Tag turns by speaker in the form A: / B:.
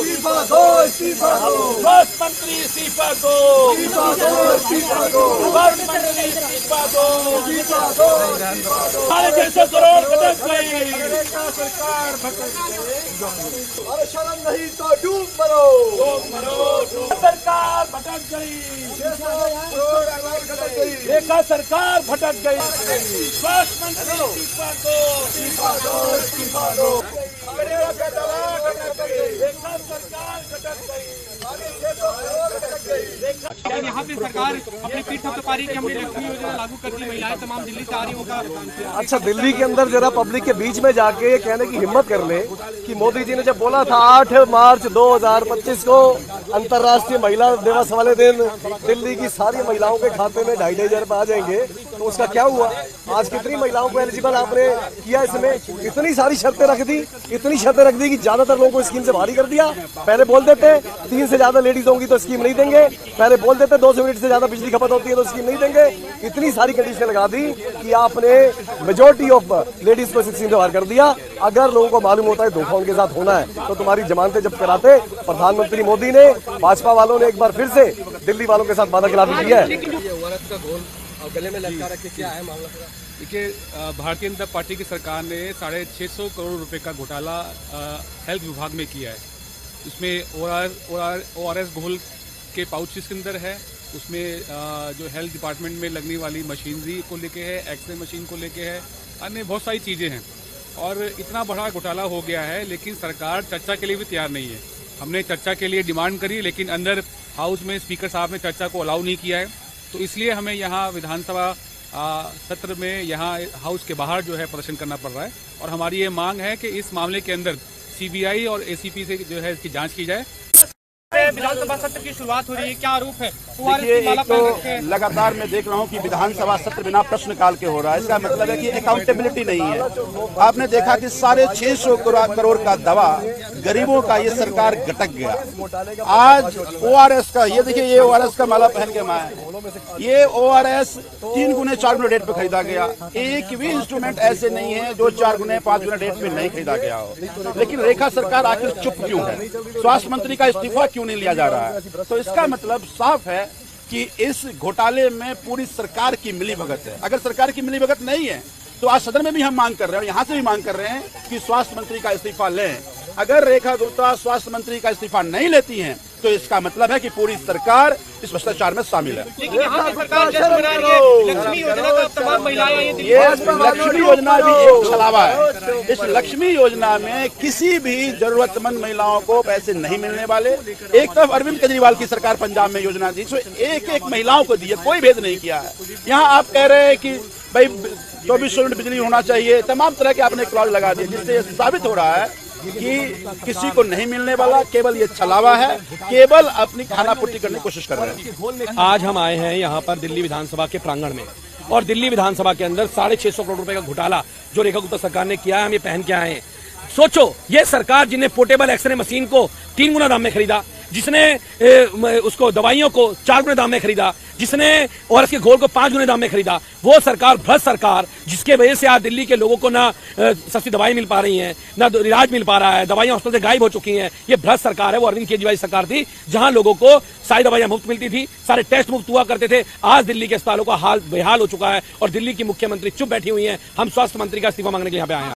A: स्वास्थ्य मंत्री इस्तीफा दो, स्वास्थ्य मंत्री इस्तीफा दो। 650 करोड़ खटक गई,
B: सरकार भटक गई। अरे शर्म नहीं तो डूब मरो,
A: सरकार भटक गई, रेखा सरकार भटक गई। स्वास्थ्य मंत्री इस्तीफा दो, रेखा सरकार भटक गई।
C: यहाँ पे सरकार अपनी पीठ थपथपा पा रही कि हमने लक्ष्मी योजना लागू कर दी, महिलाएं तमाम दिल्ली से आ रही होगा।
B: अच्छा, दिल्ली के अंदर जरा पब्लिक के बीच में जाके ये कहने की हिम्मत कर ले कि मोदी जी ने जब बोला था 8 मार्च 2025 को अंतर्राष्ट्रीय महिला दिवस वाले दिन दिल्ली की सारी महिलाओं के खाते में 2,500 रुपए आ जाएंगे, तो उसका क्या हुआ? आज कितनी महिलाओं को एलिजिबल आपने किया? इसमें इतनी सारी शर्तें रख दी, इतनी शर्तें रख दी कि ज्यादातर लोगों को स्कीम से बाहर कर दिया। पहले बोल देते 3 से ज्यादा लेडीज होंगी तो स्कीम नहीं देंगे, पहले बोल देते 200 यूनिट से ज्यादा बिजली खपत होती है तो स्कीम नहीं देंगे। इतनी सारी कंडीशन लगा दी कि आपने मेजोरिटी ऑफ लेडीज को स्कीम से बाहर कर दिया। अगर लोगों को मालूम होता है धोखा उनके साथ होना है तो तुम्हारी जमानतें जब्त कराते। प्रधानमंत्री मोदी ने, भाजपा वालों ने एक बार फिर से दिल्ली वालों के साथ वादा खिलाफी की है।
D: गले में लटका रखे, क्या है मामला?
C: देखिए, भारतीय जनता पार्टी की सरकार ने 650 करोड़ रुपए का घोटाला हेल्थ विभाग में किया है। इसमें ORS घोल के पाउच इसके अंदर है, उसमें जो हेल्थ डिपार्टमेंट में लगने वाली मशीनरी को लेके है, एक्सरे मशीन को लेके है, अन्य बहुत सारी चीज़ें हैं। और इतना बड़ा घोटाला हो गया है, लेकिन सरकार चर्चा के लिए भी तैयार नहीं है। हमने चर्चा के लिए डिमांड करी, लेकिन अंदर हाउस में स्पीकर साहब ने चर्चा को अलाउ नहीं किया है। तो इसलिए हमें यहाँ विधानसभा सत्र में यहाँ हाउस के बाहर जो है प्रदर्शन करना पड़ रहा है। और हमारी ये मांग है कि इस मामले के अंदर CBI और ACP से जो है इसकी जांच की जाए।
D: विधानसभा सत्र की शुरुआत हो रही है, क्या आरोप है?
E: देखिए, एक तो लगातार मैं देख रहा हूं कि विधानसभा सत्र बिना प्रश्नकाल के हो रहा है। इसका मतलब है कि अकाउंटेबिलिटी नहीं है। आपने देखा कि 650 करोड़ का दवा गरीबों का ये सरकार गटक गया। आज ORS का, ये देखिए, ये ORS का माला पहन के मैं, ये ORS 3 गुने 4 गुने रेट पे खरीदा गया। एक भी इंस्ट्रूमेंट ऐसे नहीं है जो 4 गुने 5 गुने रेट पे नहीं खरीदा गया हो। लेकिन रेखा सरकार आखिर चुप क्यों है? स्वास्थ्य मंत्री का इस्तीफा क्यों नहीं लिया जा रहा है? तो इसका मतलब साफ है कि इस घोटाले में पूरी सरकार की मिलीभगत है। अगर सरकार की मिलीभगत नहीं है तो आज सदन में भी हम मांग कर रहे हैं, यहाँ से भी मांग कर रहे हैं कि स्वास्थ्य मंत्री का इस्तीफा लें। अगर रेखा गुप्ता स्वास्थ्य मंत्री का इस्तीफा नहीं लेती हैं तो इसका मतलब है कि पूरी सरकार इस भ्रष्टाचार में शामिल है।
D: लेकिन यहाँ पे सरकार लक्ष्मी योजना का तमाम महिलाएं,
E: ये लक्ष्मी योजना भी एक छलावा है। इस लक्ष्मी योजना में किसी भी जरूरतमंद महिलाओं को पैसे नहीं मिलने वाले। एक तरफ अरविंद केजरीवाल की सरकार पंजाब में योजना दी, तो एक महिलाओं को दी है, कोई भेद नहीं किया है। यहाँ आप कह रहे हैं कि भाई 24 यूनिट बिजली होना चाहिए, तमाम तरह के आपने क्लॉज लगा दिए, जिससे साबित हो रहा है कि किसी को नहीं मिलने वाला, केवल ये छलावा है, केवल अपनी खानापूर्ति करने की कोशिश कर रहे हैं।
D: आज हम आए हैं यहाँ पर दिल्ली विधानसभा के प्रांगण में, और दिल्ली विधानसभा के अंदर 650 करोड़ रुपए का घोटाला जो रेखा गुप्ता सरकार ने किया है, हम ये पहन के आए हैं। सोचो, ये सरकार जिन्हें पोर्टेबल एक्सरे मशीन को 3 गुना दाम में खरीदा, जिसने उसको दवाइयों को 4 गुने दाम में खरीदा, जिसने ORS के घोल को 5 गुने दाम में खरीदा, वो सरकार, भ्रष्ट सरकार, जिसके वजह से आज दिल्ली के लोगों को ना सस्ती दवाई मिल पा रही हैं, ना इलाज मिल पा रहा है, दवाइयां हॉस्पिटल से गायब हो चुकी हैं। ये भ्रष्ट सरकार है। वो अरविंद केजरीवाल सरकार थी जहां लोगों को सारी दवाइयां मुफ्त मिलती थी, सारे टेस्ट मुफ्त हुआ करते थे। आज दिल्ली के अस्पतालों का हाल बेहाल हो चुका है और दिल्ली की मुख्यमंत्री चुप बैठी हुई है। हम स्वास्थ्य मंत्री का इस्तीफा मांगने के लिए यहाँ पे आए हैं।